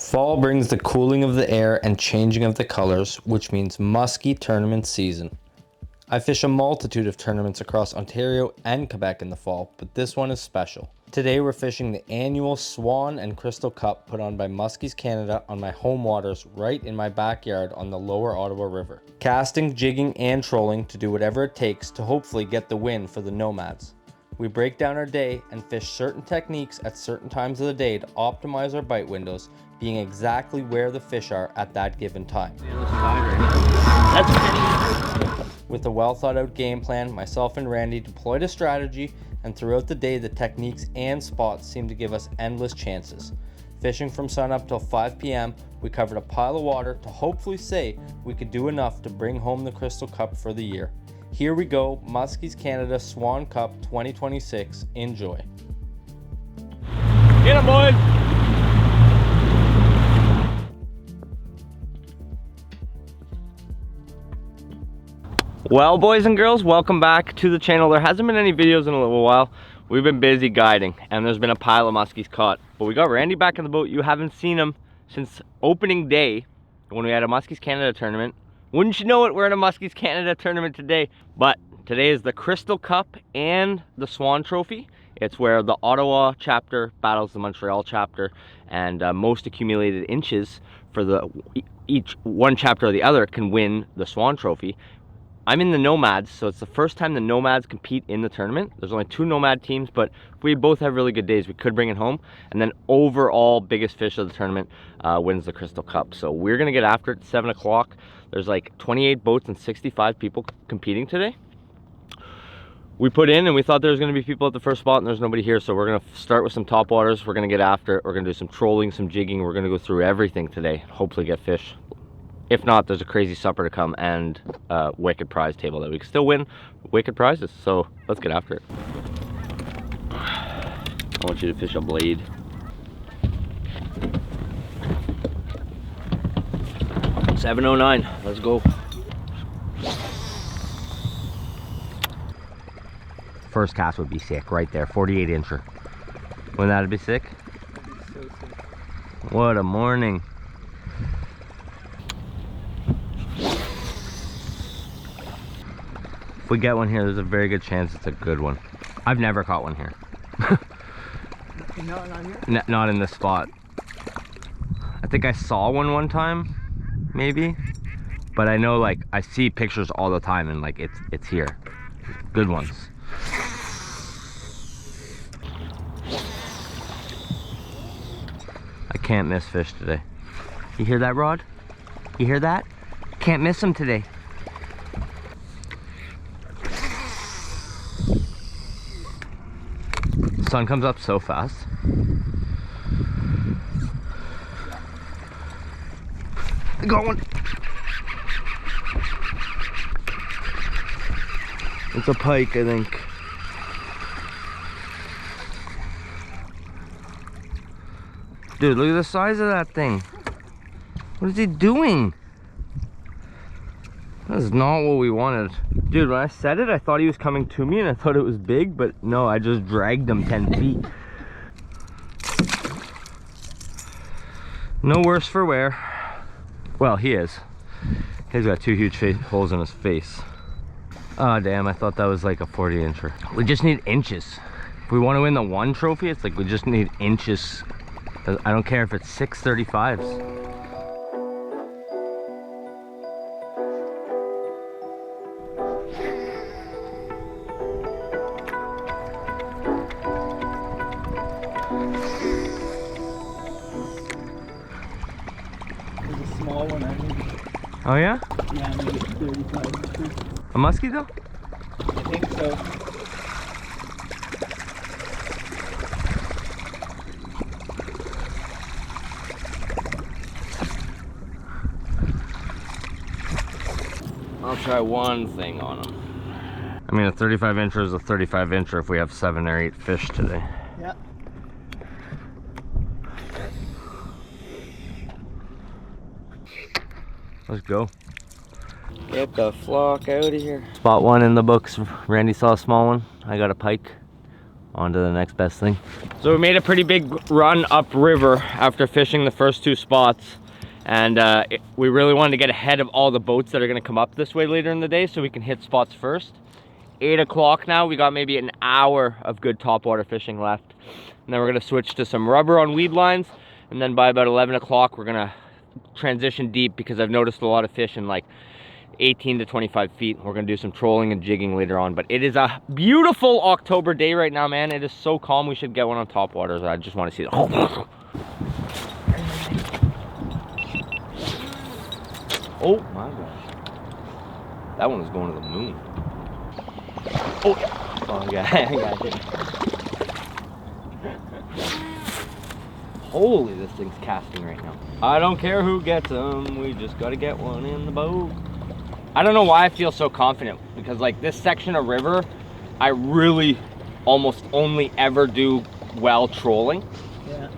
Fall brings the cooling of the air and changing of the colors, which means musky tournament season. I fish a multitude of tournaments across Ontario and Quebec in the fall, but this one is special. Today we're fishing the annual Swan and Crystal Cup put on by Musky's Canada on my home waters right in my backyard on the lower Ottawa River. Casting, jigging, and trolling to do whatever it takes to hopefully get the win for the Nomads. We break down our day and fish certain techniques at certain times of the day to optimize our bite windows, being exactly where the fish are at that given time. With a well thought out game plan, myself and Randy deployed a strategy, and throughout the day the techniques and spots seemed to give us endless chances. Fishing from sunup till 5 p.m, we covered a pile of water to hopefully say we could do enough to bring home the Crystal Cup for the year. Here we go, Musky's Canada Swan Cup 2026. Enjoy. Get 'em, boys! Well, boys and girls, welcome back to the channel. There hasn't been any videos in a little while. We've been busy guiding, and there's been a pile of muskies caught. But we got Randy back in the boat. You haven't seen him since opening day when we had a Muskies Canada tournament. Wouldn't you know it, we're in a Muskies Canada tournament today. But today is the Crystal Cup and the Swan Trophy. It's where the Ottawa chapter battles the Montreal chapter, and most accumulated inches for each one chapter or the other can win the Swan Trophy. I'm in the Nomads, so it's the first time the Nomads compete in the tournament. There's only 2 Nomad teams, but if we both have really good days, we could bring it home. And then overall biggest fish of the tournament wins the Crystal Cup. So we're gonna get after it at 7 o'clock. There's like 28 boats and 65 people competing today. We put in and we thought there was gonna be people at the first spot, and there's nobody here. So we're gonna start with some top waters. We're gonna get after it. We're gonna do some trolling, some jigging. We're gonna go through everything today, hopefully get fish. If not, there's a crazy supper to come and a wicked prize table that we can still win wicked prizes. So let's get after it. I want you to fish a blade. $7.09, let's go. First cast would be sick right there, 48 incher. Wouldn't that be sick? So sick. What a morning. If we get one here, there's a very good chance it's a good one. I've never caught one here. Not here? Not in this spot. I think I saw one time, maybe. But I know, like, I see pictures all the time, and like it's here. Good ones. I can't miss fish today. You hear that, Rod? You hear that? Can't miss them today. The sun comes up so fast. I got one. It's a pike, I think. Dude, look at the size of that thing. What is he doing? That is not what we wanted. Dude, when I said it, I thought he was coming to me and I thought it was big, but no, I just dragged him 10 feet. No worse for wear. Well, he is. He's got 2 huge holes in his face. Oh, damn, I thought that was like a 40 incher. We just need inches. If we want to win the 1 trophy, it's like we just need inches. I don't care if it's 635s. Small one, I think. Oh yeah? Yeah, maybe 35. A muskie though? I think so. I'll try one thing on him. I mean, a 35 incher is a 35 incher if we have 7 or 8 fish today. Yeah. Let's go. Get the flock out of here. Spot 1 in the books. Randy saw a small one. I got a pike On to the next best thing. So we made a pretty big run upriver after fishing the first 2 spots. And we really wanted to get ahead of all the boats that are gonna come up this way later in the day so we can hit spots first. 8 o'clock now, we got maybe an hour of good topwater fishing left. And then we're gonna switch to some rubber on weed lines. And then by about 11 o'clock, we're gonna transition deep because I've noticed a lot of fish in like 18 to 25 feet. We're gonna do some trolling and jigging later on, but it is a beautiful October day right now, man. It is so calm. We should get one on top waters. I just want to see it. Oh my gosh, that one was going to the moon. Oh yeah, I got it. Holy, this thing's casting right now. I don't care who gets them, we just gotta get one in the boat. I don't know why I feel so confident, because like this section of river, I really almost only ever do well trolling. Yeah.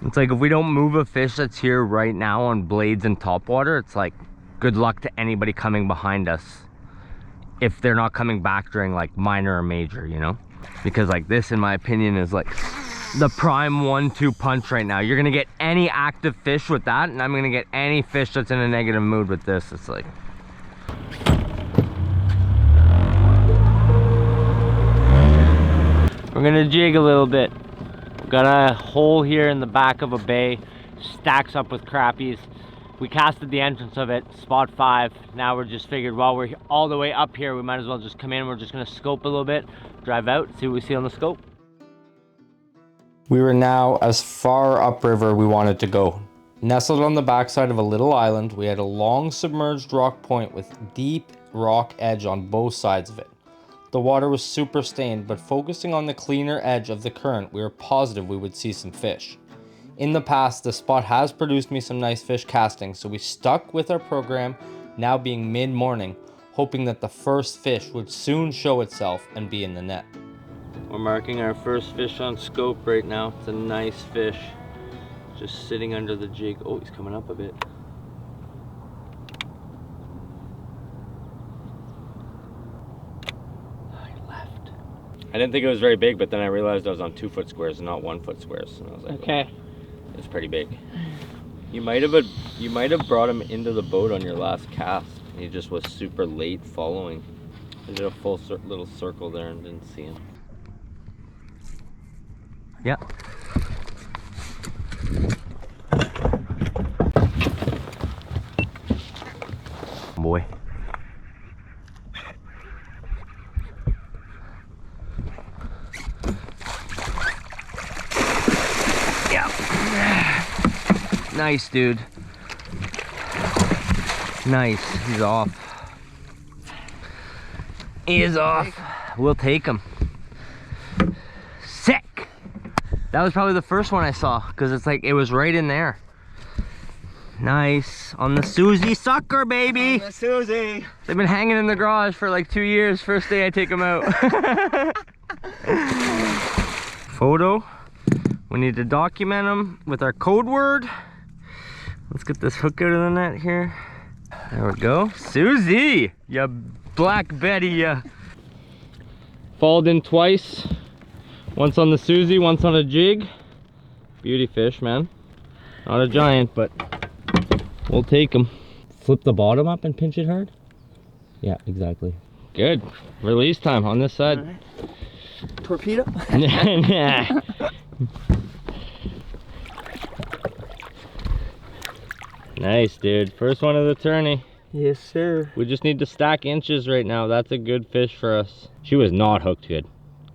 It's like if we don't move a fish that's here right now on blades and topwater, it's like good luck to anybody coming behind us if they're not coming back during like minor or major, you know? Because like this, in my opinion, is like the prime 1-2 punch right now. You're gonna get any active fish with that, and I'm gonna get any fish that's in a negative mood with this. It's like, we're gonna jig a little bit. Got a hole here in the back of a bay, stacks up with crappies. We casted the entrance of it, spot 5. Now we're just figured while we're all the way up here, we might as well just come in. We're just gonna scope a little bit, drive out, see what we see on the scope. We were now as far upriver we wanted to go. Nestled on the backside of a little island, we had a long submerged rock point with deep rock edge on both sides of it. The water was super stained, but focusing on the cleaner edge of the current, we were positive we would see some fish. In the past, the spot has produced me some nice fish casting, so we stuck with our program, now being mid-morning, hoping that the first fish would soon show itself and be in the net. We're marking our first fish on scope right now. It's a nice fish, just sitting under the jig. Oh, he's coming up a bit. I didn't think it was very big, but then I realized I was on 2-foot squares and not 1-foot squares. And I was like, Okay. Oh, it's pretty big. You might have brought him into the boat on your last cast. He just was super late following. I did a full little circle there and didn't see him. Yeah. Boy. Nice, dude. Nice. He's off. He is off. We'll take him. Sick. That was probably the first one I saw, because it's like it was right in there. Nice. On the Susie sucker, baby. On the Susie. They've been hanging in the garage for like 2 years. First day I take them out. Photo. We need to document them with our code word. Let's get this hook out of the net here. There we go. Susie, ya black Betty, ya. Followed in twice. Once on the Susie, once on a jig. Beauty fish, man. Not a giant, but we'll take them. Flip the bottom up and pinch it hard. Yeah, exactly. Good. Release time on this side. Right. Torpedo? Nah. Nice, dude. First one of the tourney. Yes, sir. We just need to stack inches right now. That's a good fish for us. She was not hooked good.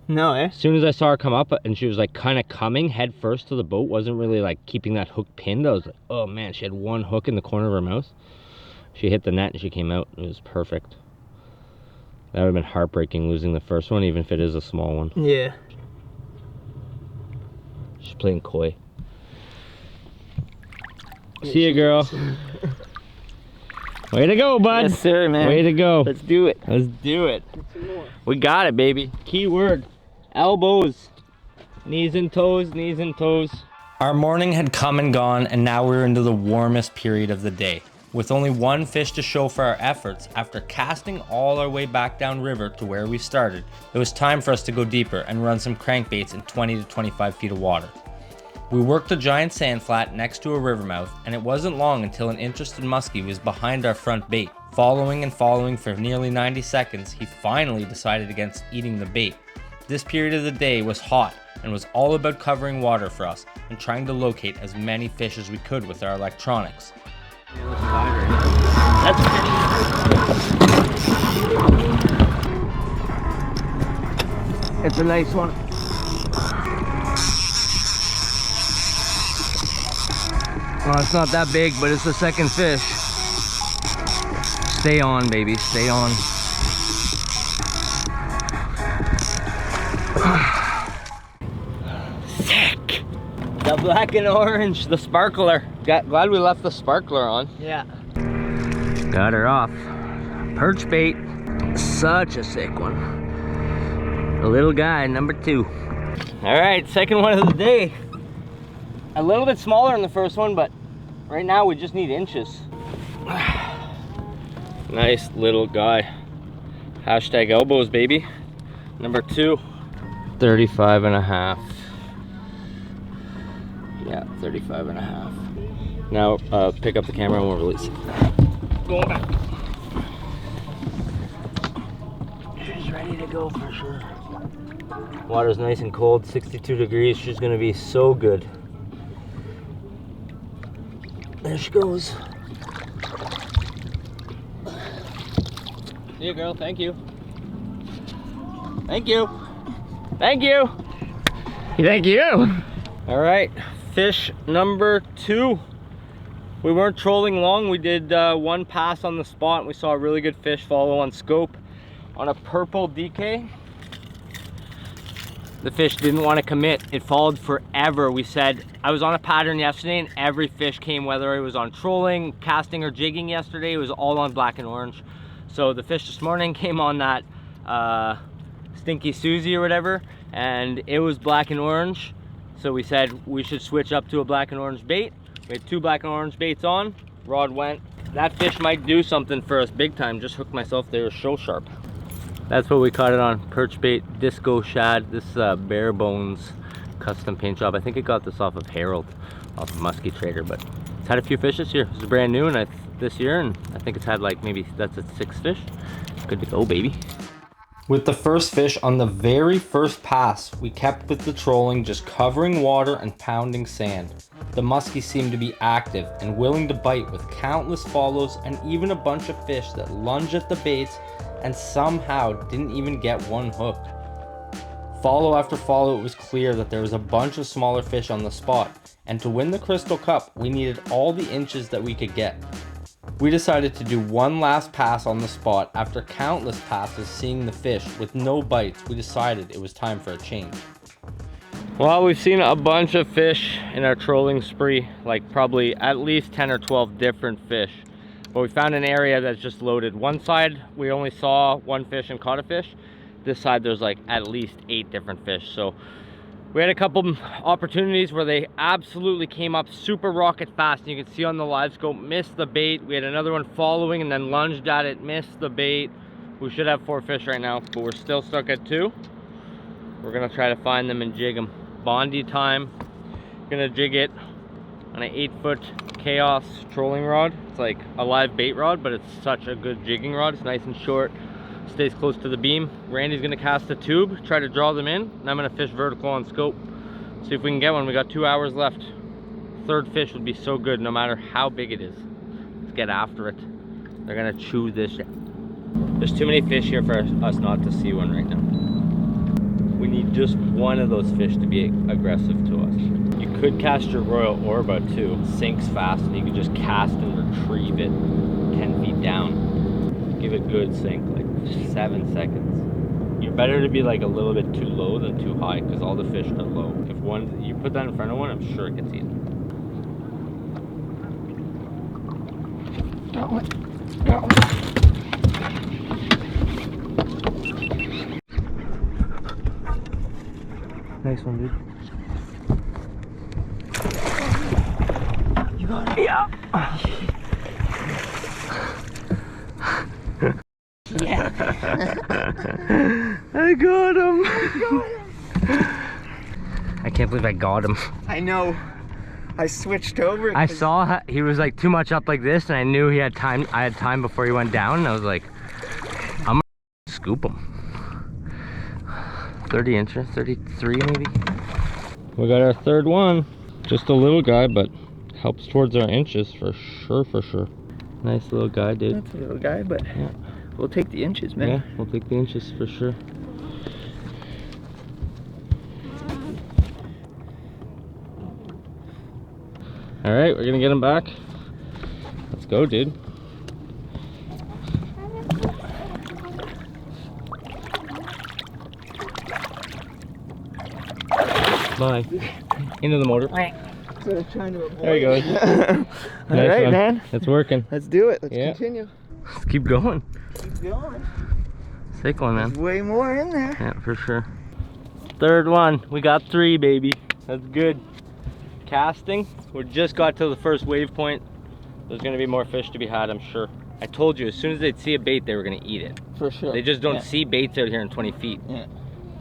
No, eh? As soon as I saw her come up and she was like kind of coming head first to the boat, wasn't really like keeping that hook pinned. I was like, oh man, she had one hook in the corner of her mouth. She hit the net and she came out. It was perfect. That would have been heartbreaking losing the first one, even if it is a small one. Yeah. She's playing coy. See ya, girl. Way to go, bud. Yes, sir, man. Way to go. Let's do it. Let's do it. Get some more. We got it, baby. Key word. Elbows. Knees and toes, knees and toes. Our morning had come and gone, and now we were into the warmest period of the day. With only one fish to show for our efforts, after casting all our way back down river to where we started, it was time for us to go deeper and run some crankbaits in 20 to 25 feet of water. We worked a giant sand flat next to a river mouth, and it wasn't long until an interested muskie was behind our front bait. Following and following for nearly 90 seconds, he finally decided against eating the bait. This period of the day was hot and was all about covering water for us and trying to locate as many fish as we could with our electronics. It's a nice one. Well, it's not that big, but it's the second fish. Stay on, baby, stay on. Sick! The black and orange, the sparkler. Glad we left the sparkler on. Yeah. Got her off. Perch bait. Such a sick one. The little guy, number 2. All right, second one of the day. A little bit smaller than the first one, but right now we just need inches. Nice little guy. Hashtag elbows, baby. Number 2. 35 and a half. Yeah, 35 and a half. Now pick up the camera and we'll release it. Going back. She's ready to go for sure. Water's nice and cold, 62 degrees. She's gonna be so good. There she goes. See you, girl. Thank you. Thank you. Thank you. Thank you. All right, fish number 2. We weren't trolling long. We did one pass on the spot and we saw a really good fish follow on scope on a purple DK. The fish didn't want to commit. It followed forever. We said, I was on a pattern yesterday and every fish came, whether it was on trolling, casting, or jigging yesterday, it was all on black and orange. So the fish this morning came on that Stinky Susie or whatever, and it was black and orange. So we said we should switch up to a black and orange bait. We had 2 black and orange baits on, rod went. That fish might do something for us big time. Just hooked myself there, show sharp. That's what we caught it on, perch bait, disco shad. This bare bones custom paint job. I think it got this off of Harold, off of Musky Trader, but it's had a few fish this year. It's brand new and this year, and I think it's had like maybe, that's its 6th fish. Good to go, baby. With the first fish on the very first pass, we kept with the trolling, just covering water and pounding sand. The muskie seemed to be active and willing to bite with countless follows and even a bunch of fish that lunged at the baits and somehow didn't even get one hook. Follow after follow, it was clear that there was a bunch of smaller fish on the spot, and to win the Crystal Cup, we needed all the inches that we could get. We decided to do one last pass on the spot. After countless passes seeing the fish with no bites, we decided it was time for a change. Well, we've seen a bunch of fish in our trolling spree, like probably at least 10 or 12 different fish. But we found an area that's just loaded. One side, we only saw one fish and caught a fish. This side, there's like at least 8 different fish. So we had a couple opportunities where they absolutely came up super rocket fast. And you can see on the live scope, missed the bait. We had another one following and then lunged at it, missed the bait. We should have 4 fish right now, but we're still stuck at 2. We're gonna try to find them and jig them. Bondi time. Gonna jig it on an 8-foot Chaos trolling rod. It's like a live bait rod, but it's such a good jigging rod. It's nice and short, stays close to the beam. Randy's gonna cast a tube, try to draw them in, and I'm gonna fish vertical on scope. See if we can get one. We got 2 hours left. 3rd fish would be so good no matter how big it is. Let's get after it. They're gonna chew this shit. There's too many fish here for us not to see one right now. We need just one of those fish to be aggressive to us. You could cast your Royal Orba too. It sinks fast and you can just cast and retrieve it 10 feet down. Give it good sink, like 7 seconds. You're better to be like a little bit too low than too high because all the fish are low. If one, you put that in front of one, I'm sure it gets eaten. Nice one, dude. You got it? Yeah. I got him. I can't believe I got him. I know. I switched over. I saw he was like too much up like this, and I knew he had time. I had time before he went down, and I was like, I'm gonna scoop him. 30 inches, 33 maybe. We got our third one. Just a little guy, but helps towards our inches for sure. Nice little guy, dude. That's a little guy, but yeah, we'll take the inches, man. Yeah, we'll take the inches for sure. All right, we're gonna get him back. Let's go, dude. Bye. Into the motor. There he goes. All right, man. It's working. Let's do it. Let's continue. Let's keep going. Keep going. Sick one, man. There's way more in there. Yeah, for sure. Third one. We got 3, baby. That's good. Casting. We just got to the first wave point. There's gonna be more fish to be had, I'm sure. I told you, as soon as they'd see a bait, they were gonna eat it. For sure. They just don't see baits out here in 20 feet. Yeah.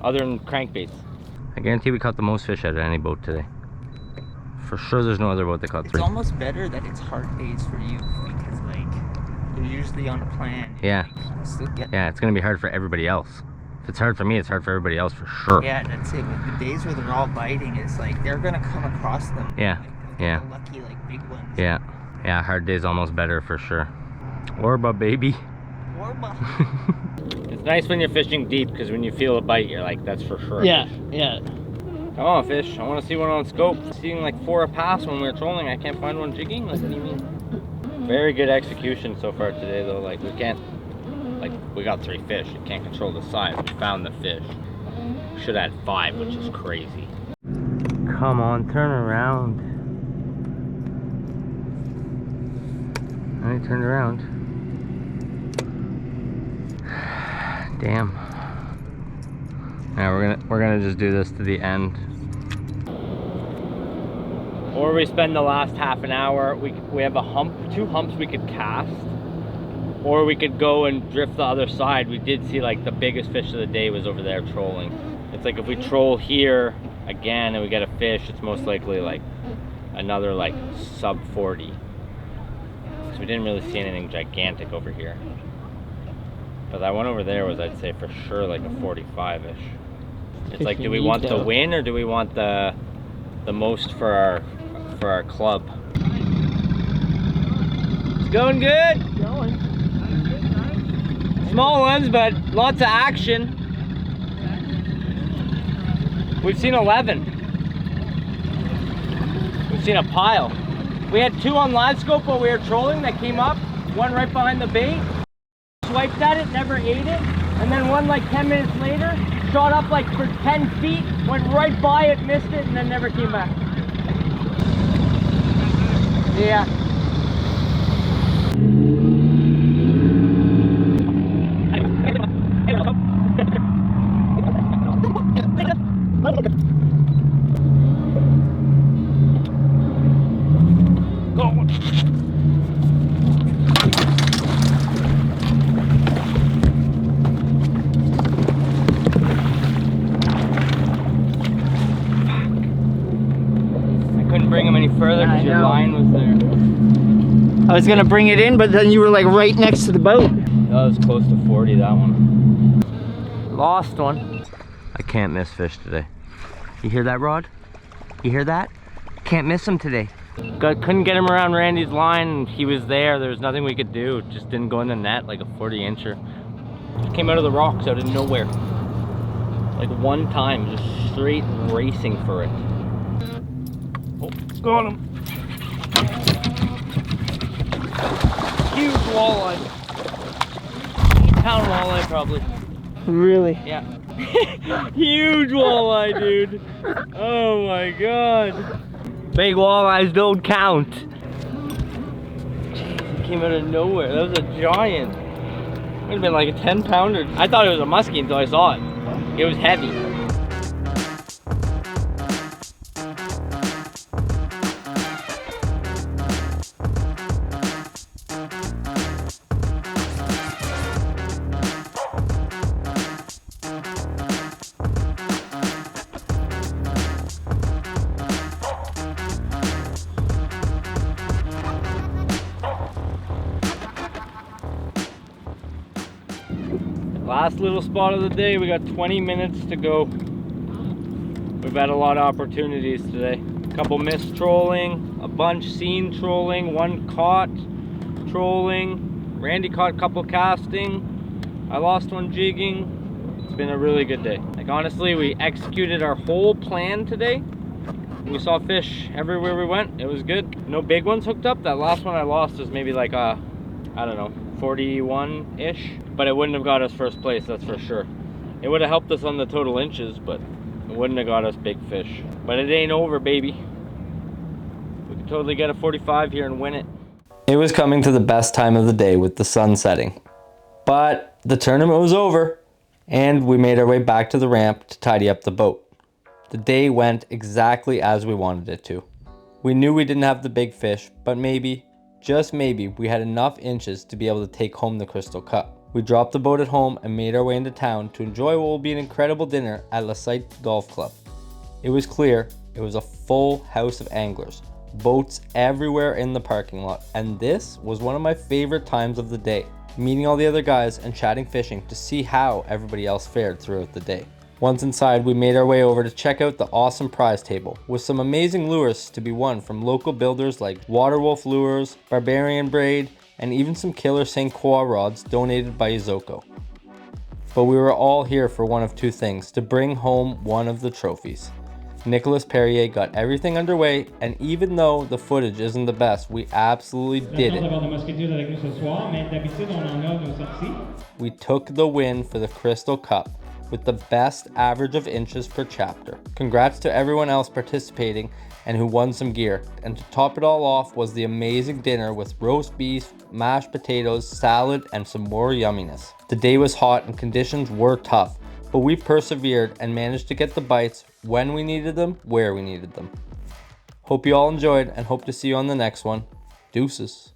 Other than crankbaits. I guarantee we caught the most fish out of any boat today. For sure there's no other boat that caught 3. It's almost better that it's hard days for you, because like you're usually on a plan. Yeah. Still get Yeah, it's gonna be hard for everybody else. If it's hard for me, it's hard for everybody else for sure. Yeah, that's it. With the days where they're all biting, it's like they're gonna come across them. Yeah. Like, Yeah. the lucky like big ones. Yeah. Yeah, hard day's almost better for sure. Orba, baby. Orba. It's nice when you're fishing deep, because when you feel a bite, you're like, that's for sure. Yeah, yeah. Come on, fish. I want to see one on scope. Seeing like 4 a pass when we were trolling, I can't find one jigging. Like, what do you mean? Very good execution so far today, though. Like, we can't, like, we got 3 fish. You can't control the size. We found the fish. Should have had 5, which is crazy. Come on, turn around. I turned around. Damn. Yeah, we're gonna just do this to the end. Or we spend the last half an hour. We have a hump, 2 humps we could cast. Or we could go and drift the other side. We did see like the biggest fish of the day was over there trolling. It's like if we troll here again and we get a fish, it's most likely like another like sub 40. So we didn't really see anything gigantic over here. But that one over there was, I'd say for sure, like a 45-ish. It's like, do we want the win or do we want the most for our club? It's going good. Going. Small ones, but lots of action. We've seen 11. We've seen a pile. We had 2 on live scope while we were trolling that came up. One right behind the bait. Swiped at it, never ate it. And then one like 10 minutes later, shot up like for 10 feet, went right by it, missed it, and then never came back. Yeah. Bring him any further because your line was there. I was gonna bring it in, but then you were like right next to the boat. That was close to 40, that one. Lost one. I can't miss fish today. You hear that, Rod? You hear that? Can't miss him today. Couldn't get him around Randy's line. He was there. There was nothing we could do. Just didn't go in the net like a 40-incher. Just came out of the rocks out of nowhere. Like one time, just straight racing for it. Oh, got him. Huge walleye. 8-pound walleye probably. Really? Yeah. Huge walleye, dude. Oh my god. Big walleyes don't count. Jeez, it came out of nowhere. That was a giant. Might have been like a 10-pounder. I thought it was a muskie until I saw it. It was heavy. Last little spot of the day. We got 20 minutes to go. We've had a lot of opportunities today. A couple missed trolling, a bunch seen trolling, one caught trolling. Randy caught a couple casting. I lost one jigging. It's been a really good day. Like honestly, we executed our whole plan today. We saw fish everywhere we went. It was good. No big ones hooked up. That last one I lost was maybe like a, I don't know, 41-ish. But it wouldn't have got us first place, that's for sure. It would have helped us on the total inches, but it wouldn't have got us big fish. But it ain't over, baby. We could totally get a 45 here and win it. It was coming to the best time of the day with the sun setting. But the tournament was over, and we made our way back to the ramp to tidy up the boat. The day went exactly as we wanted it to. We knew we didn't have the big fish, but maybe, just maybe, we had enough inches to be able to take home the Crystal Cup. We dropped the boat at home and made our way into town to enjoy what will be an incredible dinner at La Cite Golf Club. It was clear, it was a full house of anglers, boats everywhere in the parking lot, and this was one of my favorite times of the day, meeting all the other guys and chatting fishing to see how everybody else fared throughout the day. Once inside, we made our way over to check out the awesome prize table with some amazing lures to be won from local builders like Waterwolf Lures, Barbarian Braid, and even some killer St. Croix rods donated by Izoko. But we were all here for one of two things, to bring home one of the trophies. Nicolas Perrier got everything underway, and even though the footage isn't the best, we absolutely did it. We took the win for the Crystal Cup, with the best average of inches per chapter. Congrats to everyone else participating and who won some gear. And to top it all off was the amazing dinner with roast beef, mashed potatoes, salad, and some more yumminess. The day was hot and conditions were tough, but we persevered and managed to get the bites when we needed them, where we needed them. Hope you all enjoyed and hope to see you on the next one. Deuces.